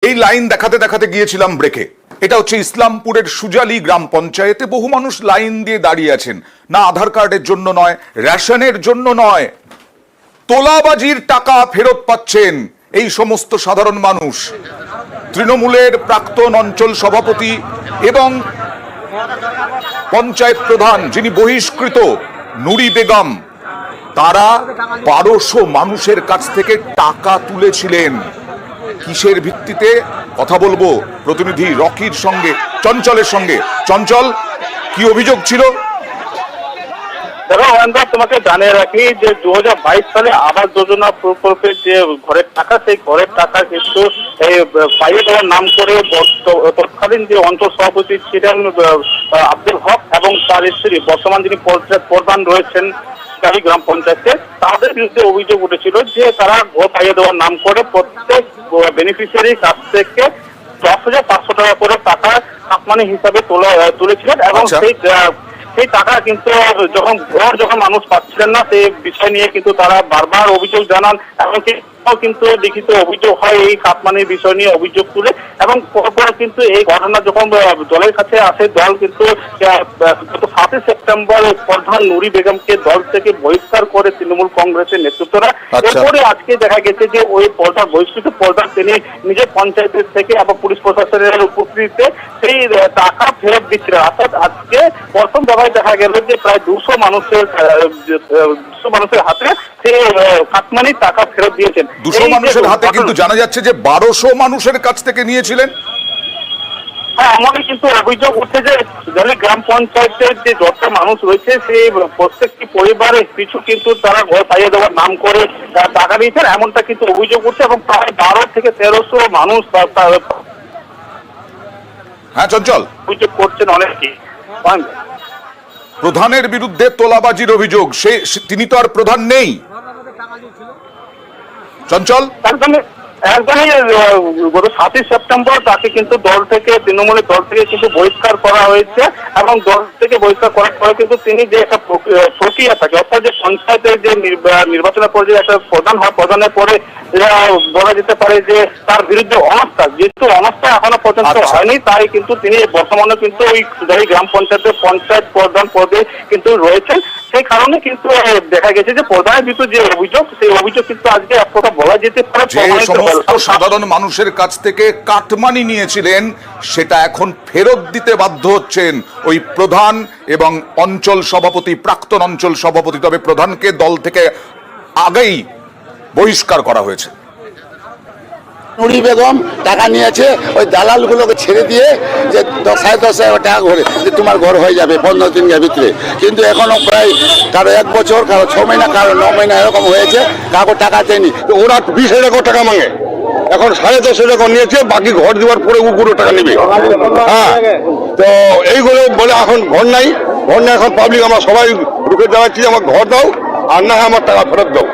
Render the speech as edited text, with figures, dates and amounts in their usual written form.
এই লাইন দেখাতে দেখাতে গিয়েছিলাম ব্রেকে। এটা হচ্ছে ইসলামপুরের সুজালি গ্রাম পঞ্চায়েতে। বহু মানুষ লাইন দিয়ে দাঁড়িয়ে আছেন, না আধার কার্ডের জন্য নয়, রেশনের জন্য নয়, তোলাবাজির টাকা ফেরত পাচ্ছেন এই সমস্ত সাধারণ মানুষ। তৃণমূলের প্রাক্তন অঞ্চল সভাপতি এবং পঞ্চায়েত প্রধান যিনি বহিষ্কৃত নুরি বেগম, তারা 1200 মানুষের কাছ থেকে টাকা তুলেছিলেন। কিসের ভিত্তিতে কথা বলবো প্রতিনিধি রকির সঙ্গে, চঞ্চলের সঙ্গে। চঞ্চল, কি অভিযোগ ছিল? দেখো অয়নদা, তোমাকে জানিয়ে রাখি যে 2022 সালে আবাস যোজনা প্রকল্পের যে ঘরের টাকা, সেই ঘরের টাকা কিন্তু এই পাইয়ে দেওয়ার নাম করে তৎকালীন যে অঞ্চল সভাপতি ছিলেন আব্দুল হক এবং তার স্ত্রী, বর্তমান যিনি প্রধান রয়েছেন গ্রাম পঞ্চায়েতে, তাদের বিরুদ্ধে অভিযোগ উঠেছিল যে তারা ঘর পাইয়ে দেওয়ার নাম করে প্রত্যেক বেনিফিশিয়ারির কাছ থেকে 10,500 টাকা করে টাকা কাটমানি হিসাবে তুলেছিলেন এবং সেই টাকা কিন্তু যখন মানুষ পাচ্ছিলেন না, সেই বিষয় নিয়ে কিন্তু তারা বারবার অভিযোগ জানান এবং কিন্তু লিখিত অভিযোগ হয় এই কাটমানির বিষয় নিয়ে অভিযোগ তুলে। এবং পরপর কিন্তু এই ঘটনা যখন দলের কাছে আসে, দল কিন্তু গত 7 সেপ্টেম্বর প্রধান নুরি বেগমকে দল থেকে বহিষ্কার করে তৃণমূল কংগ্রেসের নেতৃত্বরা। এরপরে আজকে দেখা গেছে যে ওই বহিষ্কৃত প্রধান তিনি নিজের পঞ্চায়েতের থেকে এবং পুলিশ প্রশাসনের উপস্থিতিতে সেই টাকা ফেরত দিচ্ছিলেন। অর্থাৎ আজকে প্রথম দফায় দেখা গেল যে প্রায় 200 মানুষের হাতে সেই কাটমানির টাকা ফেরত দিয়েছেন। 200 মানুষের হাতে, কিন্তু জানা যাচ্ছে যে 1200 মানুষের কাছ থেকে নিয়েছিলেন। হ্যাঁ, আমাদের কিন্তু অভিযোগ উঠছে যে গ্রাম পঞ্চায়েতের যে যত মানুষ রয়েছে সেই প্রত্যেকটি পরিবারের পিছু কিন্তু তারা ঘর পাইয়ে দেওয়ার নাম করে টাকা নিয়েছেন, এমনটা কিন্তু অভিযোগ উঠছে এবং প্রায় 12 থেকে 1300 মানুষ হ্যাঁ চঞ্চল, অভিযোগ করছেন অনেকেই। প্রধানের বিরুদ্ধে তোলাবাজির অভিযোগ, তিনি তো আর প্রধান নেই। চঞ্চল, একদমই গত 7 সেপ্টেম্বর তাকে কিন্তু তৃণমূলের দল থেকে কিন্তু বহিষ্কার করা হয়েছে এবং দল থেকে বহিষ্কার করার পরে কিন্তু তিনি যে একটা প্রক্রিয়া থাকে, অর্থাৎ যে পঞ্চায়েতের যে নির্বাচনের পরে যে একটা প্রধান হয়, প্রধানের পরে বলা যেতে পারে যে তার বিরুদ্ধে অনাস্থা, যেহেতু অনাস্থা এখনো পর্যন্ত হয়নি, তাই কিন্তু তিনি বর্তমানে কিন্তু ওই গ্রাম পঞ্চায়েতের পঞ্চায়েত প্রধান পদে কিন্তু রয়েছেন। সেই কারণে কিন্তু দেখা গেছে যে প্রধানের বিরুদ্ধে যে অভিযোগ, সেই অভিযোগ কিন্তু আজকে এক কথা বলা যেতে পারে সাধারণ মানুষের কাছ থেকে কাটমানি নিয়েছিলেন, সেটা এখন ফেরত দিতে বাধ্য হচ্ছেন ওই প্রধান এবং অঞ্চল সভাপতি, প্রাক্তন অঞ্চল সভাপতি। তবে প্রধানকে দল থেকে আগেই বহিষ্কার করা হয়েছে। নুরি বেগম টাকা নিয়েছে ওই দালালগুলোকে ছেড়ে দিয়ে যে 10,000 টাকা করে যে তোমার ঘর হয়ে যাবে 15 দিনের ভিতরে, কিন্তু এখনো প্রায় কারো 1 বছর, কারো 6 মাস, কারো 9 মাস এরকম হয়েছে, কাউকে টাকা দেয়নি। ওরা 20,000 টাকা মাঙে, এখন 10,500 নিয়েছে, বাকি ঘর দেওয়ার পরে ওগুলো টাকা নেবে। হ্যাঁ, তো এইগুলো বলে এখন ঘর নাই, এখন পাবলিক আমরা সবাই রুখে দেওয়াচ্ছি, আমার ঘর দাও আর না আমার টাকা ফেরত দাও।